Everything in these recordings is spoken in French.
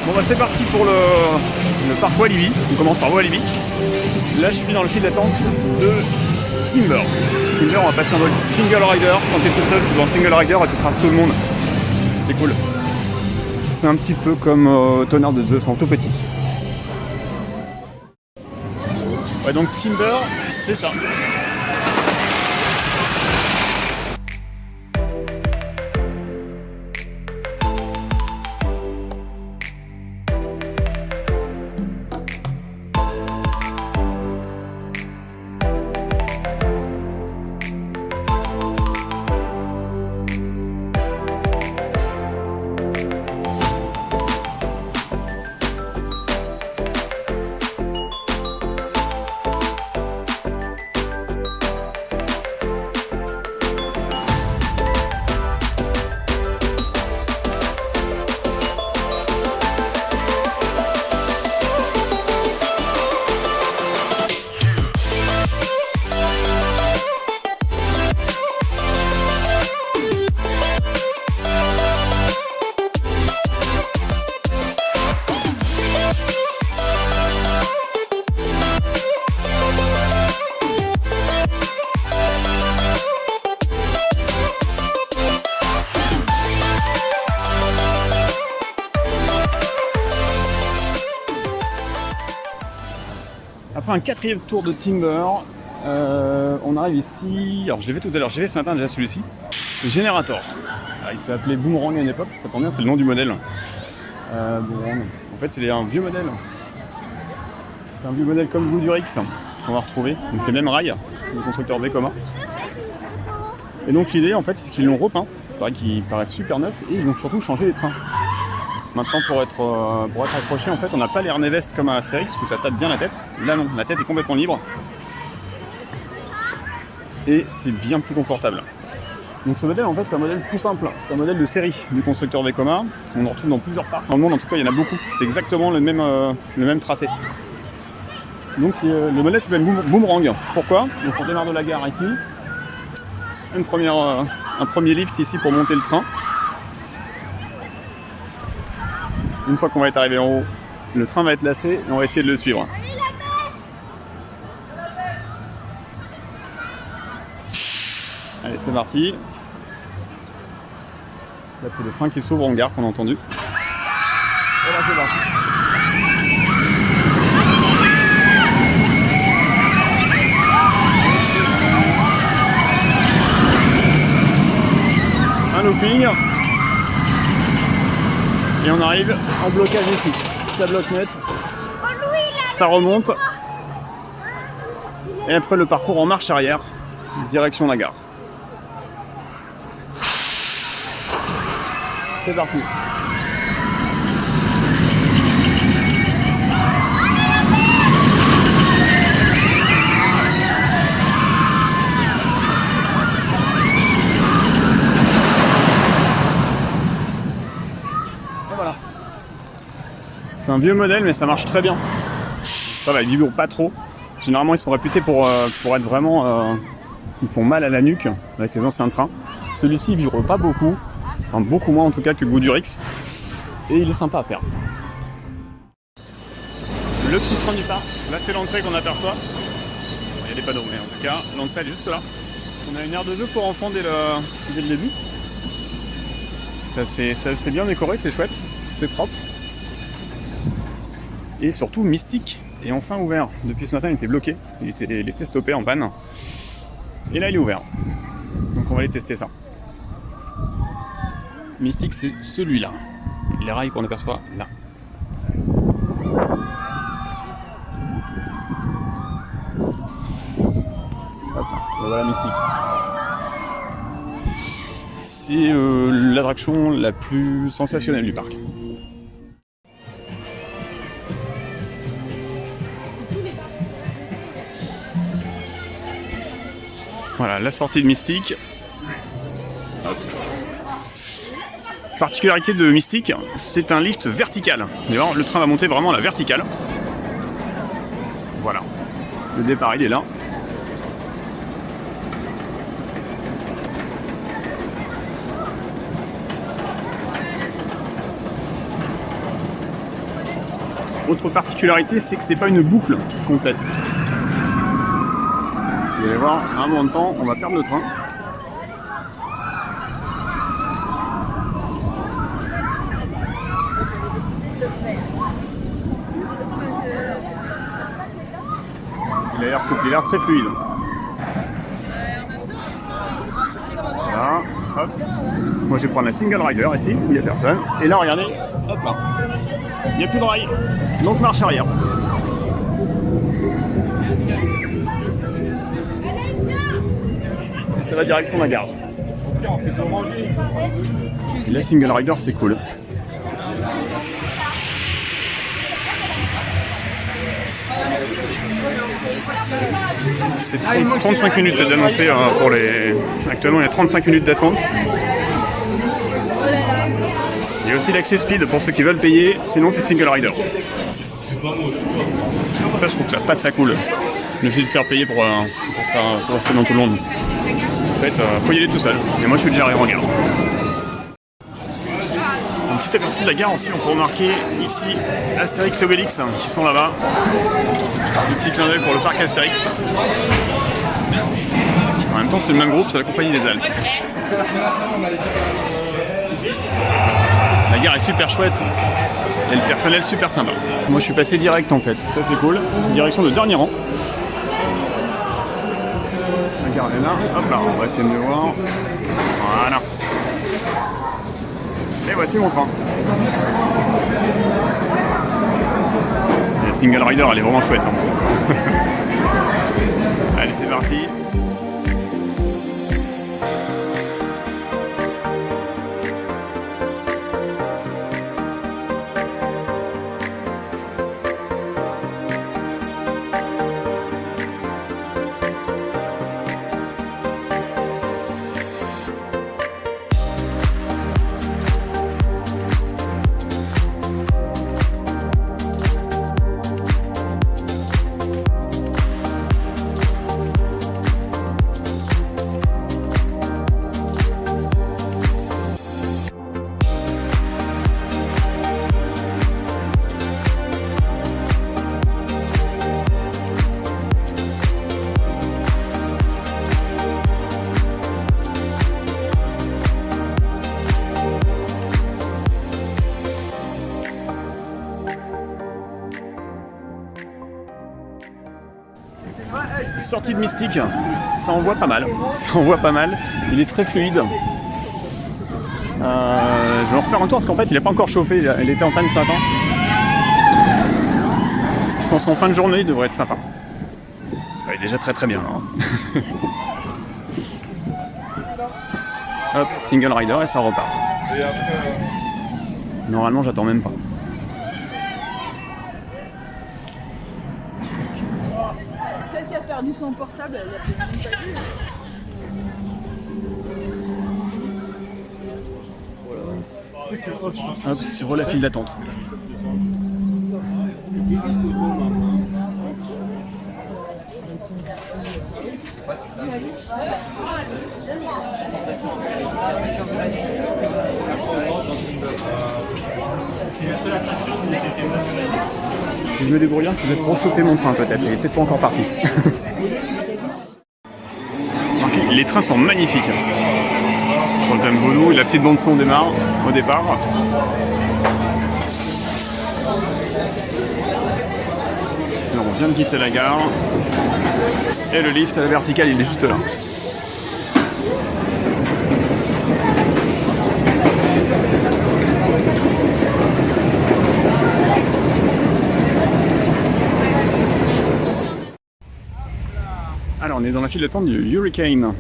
Bon bah c'est parti pour le parc Walibi. On commence par Walibi. Là je suis dans le fil d'attente de Timber. Timber, on va passer en mode single rider. Quand tu es tout seul, tu vas en single rider et tu traces tout le monde. C'est cool. C'est un petit peu comme Tonnerre de Zeus en tout petit. Ouais, donc Timber, c'est ça. Après un quatrième tour de Timber, on arrive ici. Alors je l'ai fait tout à l'heure, j'ai fait ce matin déjà celui-ci. Le Generator. Il s'est appelé Boomerang à une époque, ça tombe bien, c'est le nom du modèle. Boomerang. En fait c'est un vieux modèle. C'est un vieux modèle comme Goodurix qu'on va retrouver. Donc les mêmes rails, le constructeur Vekoma. Et donc l'idée en fait c'est qu'ils l'ont repeint. Pareil qu'il paraît super neuf et ils ont surtout changé les trains. Maintenant pour être accroché en fait on n'a pas les harnais vestes comme à Astérix où ça tape bien la tête. Là non, la tête est complètement libre. Et c'est bien plus confortable. Donc ce modèle en fait c'est un modèle tout simple. C'est un modèle de série du constructeur Vekoma. On le retrouve dans plusieurs parcs. Dans le monde en tout cas il y en a beaucoup. C'est exactement le même tracé. Donc le modèle s'appelle Boomerang. Pourquoi? Donc on démarre de la gare ici. Un premier lift ici pour monter le train. Une fois qu'on va être arrivé en haut, le train va être lâché et on va essayer de le suivre. Allez, c'est parti. Là, c'est le train qui s'ouvre en gare qu'on a entendu. Et là, c'est parti. Un looping. Et on arrive en blocage ici. Ça bloque net. Ça remonte. Et après le parcours en marche arrière, direction la gare. C'est parti. C'est un vieux modèle mais ça marche très bien. Ça va, il vibre pas trop. Généralement ils sont réputés pour être vraiment... ils font mal à la nuque avec les anciens trains. Celui-ci il vibre pas beaucoup. Enfin beaucoup moins en tout cas que Goodurix. Et il est sympa à faire. Le petit train du parc. Là c'est l'entrée qu'on aperçoit. Il y a des panneaux mais en tout cas l'entrée elle est juste là. On a une aire de jeu pour enfants dès le début. Ça c'est bien décoré, c'est chouette. C'est propre. Et surtout mystique et enfin ouvert. Depuis ce matin il était bloqué, il était stoppé en panne. Et là il est ouvert. Donc on va aller tester ça. Mystique c'est celui-là. Les rails qu'on aperçoit là. Hop, voilà Mystique. C'est l'attraction la plus sensationnelle du parc. Voilà, la sortie de Mystique. Hop. Particularité de Mystique, c'est un lift vertical. D'ailleurs, le train va monter vraiment à la verticale. Voilà. Le départ, il est là. autre particularité, c'est que c'est pas une boucle complète. Vous allez voir, à un moment de temps, on va perdre le train. Il a l'air souple, il a l'air très fluide. Voilà, hop. Moi je vais prendre la single rider ici, où il n'y a personne. Et là, regardez, hop là. Il n'y a plus de rail, donc marche arrière. Et ça va direction de la gare. Et la single rider, c'est cool. C'est 35 minutes d'annoncer pour les... Actuellement, il y a 35 minutes d'attente. Il y a aussi l'accès speed pour ceux qui veulent payer, sinon c'est single rider. Ça, je trouve que ça passe à cool. Le fait de faire payer pour rester dans tout le monde. En fait, faut y aller tout seul. Et moi, je suis déjà arrivé en gare. Un petit aperçu de la gare aussi, on peut remarquer ici Astérix et Obélix qui sont là-bas. Un petit clin d'œil pour le parc Astérix. En même temps, c'est le même groupe, c'est la Compagnie des Alpes. La gare est super chouette et le personnel super sympa. Moi, je suis passé direct en fait, ça c'est cool. Direction de dernier rang. La gare est là, hop là, on va essayer de le voir. Voilà. Et voici mon train. Et la single rider, elle est vraiment chouette. Hein. Allez, c'est parti. Sortie de Mystique, ça envoie pas mal. Ça envoie pas mal. Il est très fluide. Je vais en refaire un tour parce qu'en fait il n'a pas encore chauffé. Il était en panne ce matin. Je pense qu'en fin de journée il devrait être sympa. Il est déjà très bien là. Hop, single rider et ça repart. Normalement j'attends même pas. Celle qui a perdu son portable, elle a même pas vu. Hop, sur la file d'attente. Si je me débrouille bien, je vais rechauffer mon train peut-être, il est peut-être pas encore parti. Les trains sont magnifiques. Sur le thème vaudou, la petite bande son démarre au départ. Alors on vient de quitter la gare. Et le lift à la verticale, il est juste là. Alors on est dans la file d'attente du Hurricane.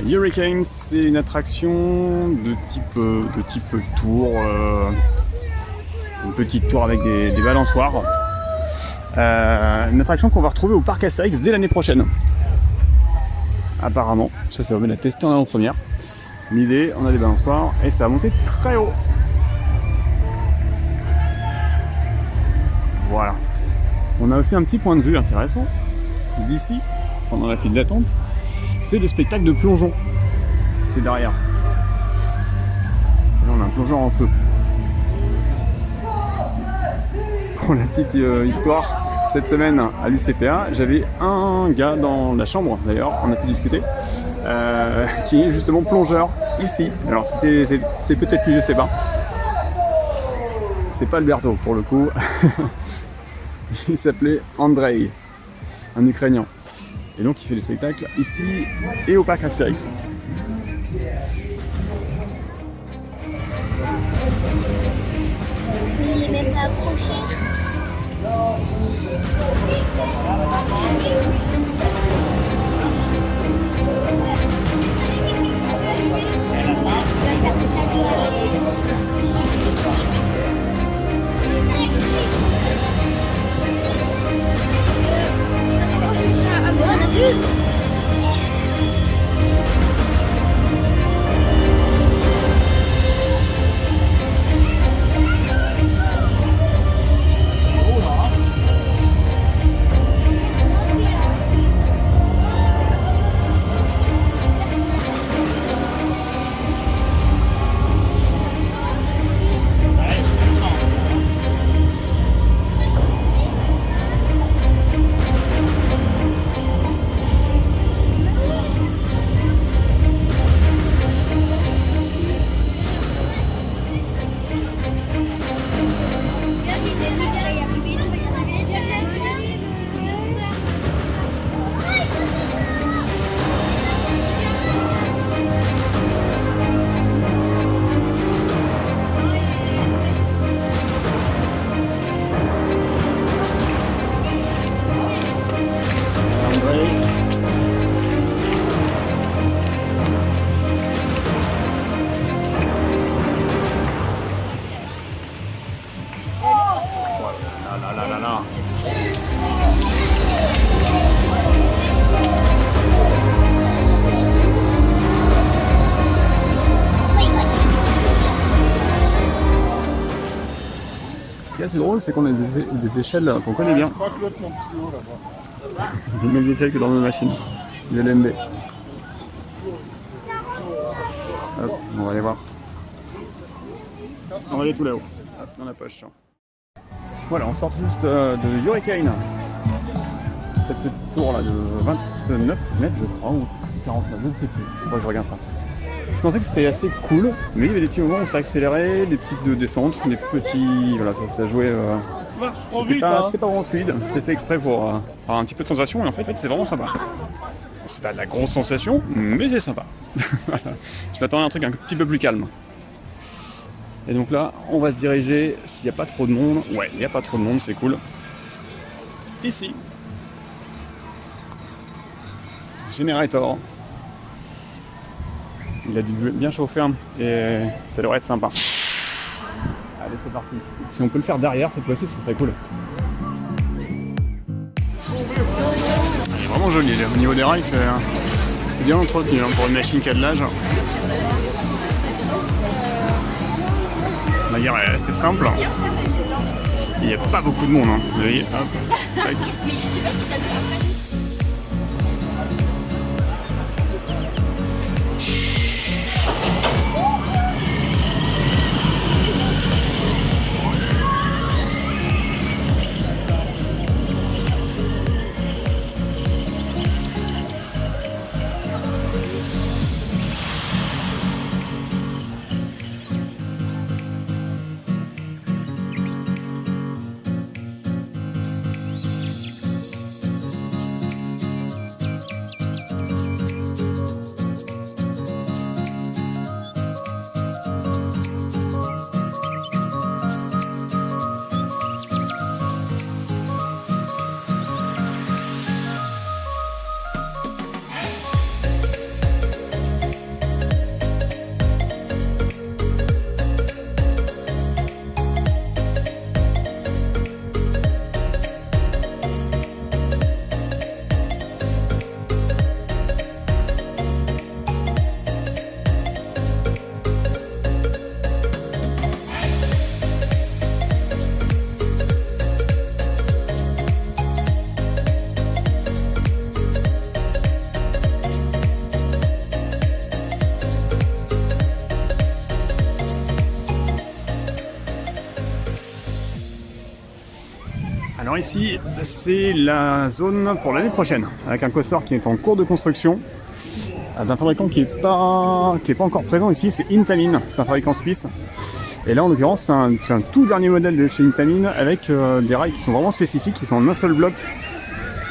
Hurricane, c'est une attraction de type tour, une petite tour avec des balançoires. Une attraction qu'on va retrouver au parc Astérix dès l'année prochaine. Apparemment, ça va la tester en avant-première. L'idée, on a des balançoires et ça va monter très haut. Voilà. On a aussi un petit point de vue intéressant d'ici, pendant la file d'attente. C'est le spectacle de plongeon qui est derrière. Et là, on a un plongeur en feu. pour la petite histoire, cette semaine à l'UCPA, j'avais un gars dans la chambre, d'ailleurs, on a pu discuter, qui est justement plongeur ici. Alors c'était peut-être lui, je sais pas. C'est pas Alberto pour le coup. Il s'appelait Andrei, un Ukrainien. Et donc il fait des spectacles ici et au parc Astérix. Il est même pas accroché. Ce qui est assez drôle, c'est qu'on a des échelles qu'on connaît bien. Les mêmes échelles que dans nos machines. Le LMB. Hop, on va aller voir. On va aller tout là-haut. Hop, dans la poche. Voilà, on sort juste de Hurricane. Cette petite tour là de 29 mètres, je crois, ou 49, je ne sais plus. Faut que je regarde ça. Je pensais que c'était assez cool, mais il y avait des petits moments où ça accélérait, des petites descentes, des petits. Voilà, ça jouait. C'était pas vraiment fluide, c'était fait exprès pour avoir un petit peu de sensation, et en fait c'est vraiment sympa. C'est pas de la grosse sensation, mais c'est sympa. Je m'attendais à un truc un petit peu plus calme. Et donc là, on va se diriger, s'il n'y a pas trop de monde, ouais, il n'y a pas trop de monde, c'est cool. Ici. Generator. Il a dû bien chauffer et ça devrait être sympa. Allez, c'est parti. Si on peut le faire derrière cette fois-ci, ce serait cool. Il est vraiment joli. Au niveau des rails, c'est bien entretenu pour une machine qui a de l'âge. La guerre est assez simple. Il n'y a pas beaucoup de monde. Vous voyez, hop, tac. Alors ici, c'est la zone pour l'année prochaine, avec un coaster qui est en cours de construction, d'un fabricant qui est pas encore présent ici, c'est Intamin, c'est un fabricant suisse. Et là en l'occurrence c'est un tout dernier modèle de chez Intamin avec des rails qui sont vraiment spécifiques, qui sont en un seul bloc.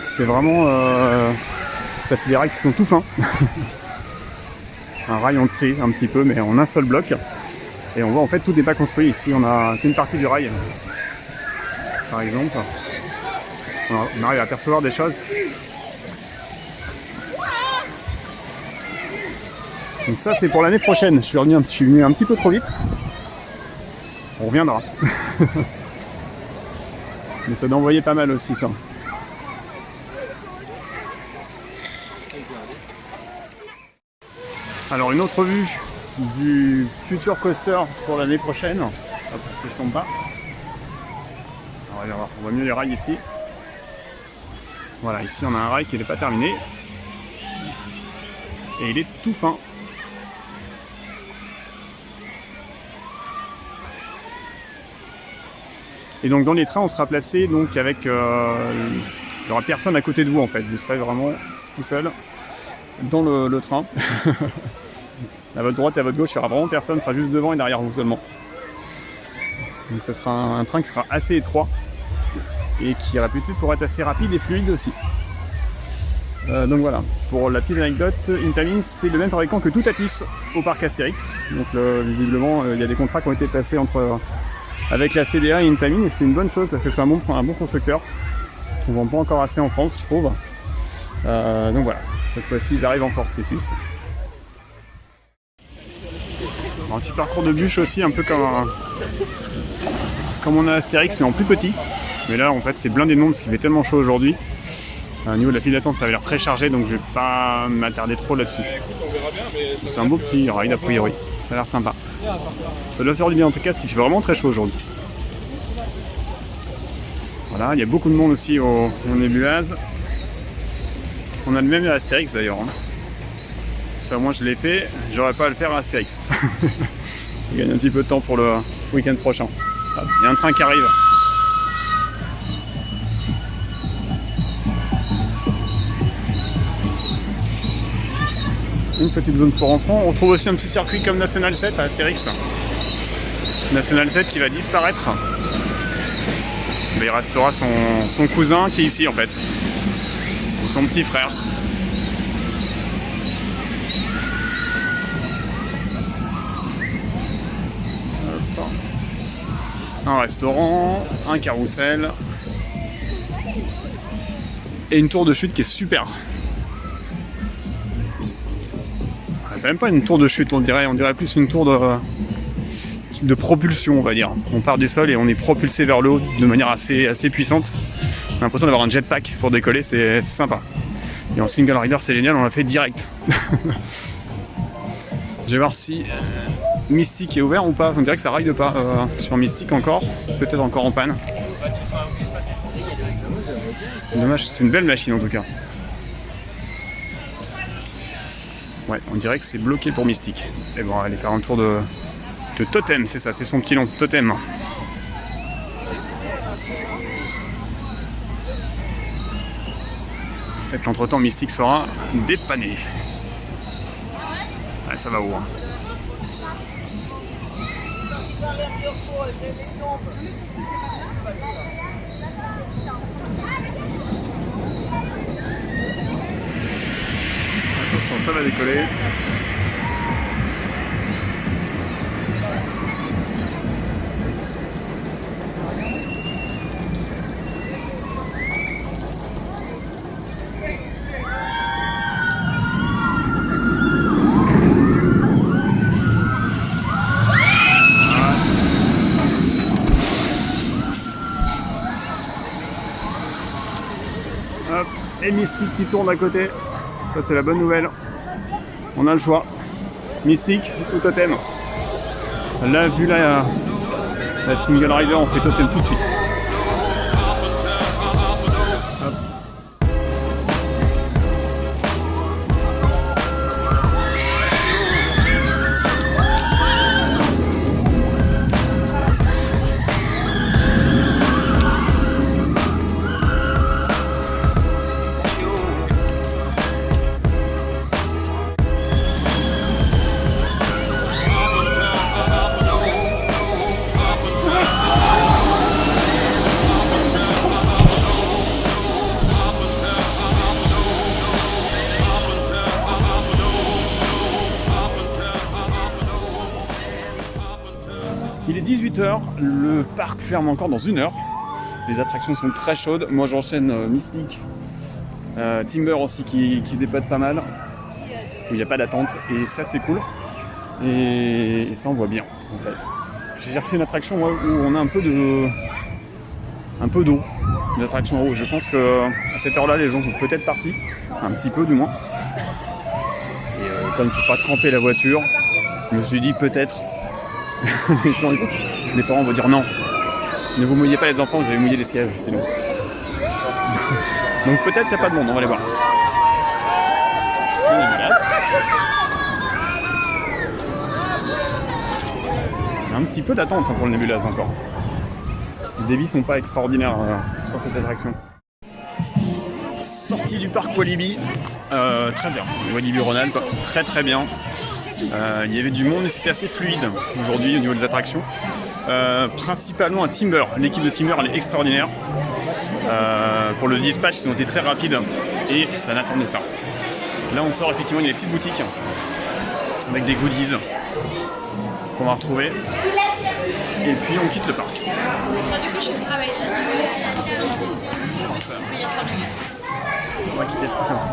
C'est vraiment... ça fait des rails qui sont tout fins. Un rail en T un petit peu mais en un seul bloc. Et on voit en fait tout n'est pas construit ici, on a qu'une partie du rail. Par exemple, on arrive à apercevoir des choses. Donc ça c'est pour l'année prochaine. Je suis venu un petit peu trop vite. On reviendra. Mais ça doit envoyer pas mal aussi ça. Alors une autre vue du futur coaster pour l'année prochaine. Hop, parce que je tombe pas. Alors, on voit mieux les rails ici. Voilà, ici on a un rail qui n'est pas terminé. Et il est tout fin. Et donc dans les trains on sera placé donc avec il n'y aura personne à côté de vous en fait, vous serez vraiment tout seul dans le train. À votre droite et à votre gauche il n'y aura vraiment personne, ce sera juste devant et derrière vous seulement. Donc ce sera un train qui sera assez étroit et qui est réputé pour être assez rapide et fluide aussi. Donc voilà, pour la petite anecdote, Intamin c'est le même fabricant que Toutatis au parc Astérix. Donc visiblement il y a des contrats qui ont été passés avec la CDA et Intamin et c'est une bonne chose parce que c'est un bon constructeur. On ne vend pas encore assez en France je trouve. Donc voilà, cette fois-ci ils arrivent en force les Suisses. Un petit parcours de bûche aussi, un peu comme on a Astérix mais en plus petit. Mais là en fait c'est blindé de monde parce qu'il fait tellement chaud aujourd'hui. Au niveau de la file d'attente ça avait l'air très chargé donc je vais pas m'attarder trop là-dessus. C'est un beau petit ride a priori, ça a l'air sympa. Ça doit faire du bien en tout cas parce qu'il fait vraiment très chaud aujourd'hui. Voilà, il y a beaucoup de monde aussi au Nébulas. On a le même à Astérix d'ailleurs. Hein. Ça au moins je l'ai fait, j'aurais pas à le faire à Astérix. Je gagne un petit peu de temps pour le week-end prochain. Il y a un train qui arrive. Une petite zone pour enfants. On trouve aussi un petit circuit comme National 7 à Astérix. National 7 qui va disparaître. Mais il restera son cousin qui est ici en fait. Ou son petit frère. Hop. Un restaurant, un carrousel. Et une tour de chute qui est super. C'est même pas une tour de chute, on dirait plus une tour de propulsion, on va dire. On part du sol et on est propulsé vers le haut de manière assez puissante. On a l'impression d'avoir un jetpack pour décoller, c'est sympa. Et en single rider, c'est génial, on l'a fait direct. Je vais voir si Mystique est ouvert ou pas. On dirait que ça ride pas sur Mystique encore, peut-être encore en panne. Dommage, c'est une belle machine en tout cas. Ouais, on dirait que c'est bloqué pour Mystique. Et bon, on va aller faire un tour de Totem, c'est ça, c'est son petit nom, Totem. Peut-être qu'entre-temps, Mystique sera dépanné. Ouais, ça va haut. Hein. Attention, ça va décoller. Hop, et Mystique qui tourne à côté. Ça c'est la bonne nouvelle. On a le choix. Mystique ou Totem. Là vu la single rider on fait Totem tout de suite. Hop. 18h, le parc ferme encore dans 1 heure. Les attractions sont très chaudes. Moi j'enchaîne Mystic, Timber aussi qui dépote pas mal, où il n'y a pas d'attente et ça c'est cool. Et ça on voit bien en fait. J'ai cherché une attraction où on a un peu d'eau, une attraction en haut. Je pense qu'à cette heure-là les gens sont peut-être partis, un petit peu du moins. Et comme il ne faut pas tremper la voiture, je me suis dit peut-être les parents vont dire non, ne vous mouillez pas les enfants, vous allez mouiller les sièges, c'est nous. Donc peut-être il n'y a pas de monde, on va aller voir. Il y a un petit peu d'attente pour le Nébulaz encore. Les débits sont pas extraordinaires sur cette attraction. Sortie du parc Walibi, très bien. Walibi Ronald, quoi. Très très bien. Il y avait du monde et c'était assez fluide aujourd'hui au niveau des attractions. Principalement à Timber. L'équipe de Timber elle est extraordinaire. Pour le dispatch, ils ont été très rapides et ça n'attendait pas. Là on sort effectivement, il y a des petites boutiques avec des goodies qu'on va retrouver. Et puis on quitte le parc. Du coup, je travaille. On va quitter le parc comme ça.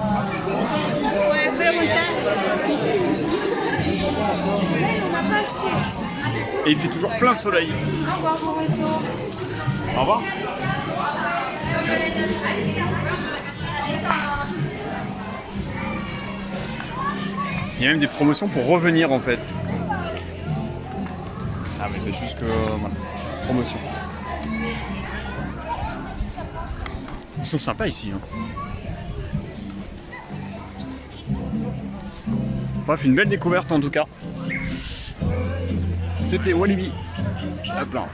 Ouais, fais la montagne. Et il fait toujours plein soleil. Au revoir, bon retour. Au revoir. Il y a même des promotions pour revenir en fait. Ah mais c'est juste que... voilà. Promotion. Ils sont sympas ici. Hein. Bref, une belle découverte en tout cas. C'était Walibi. Hop là.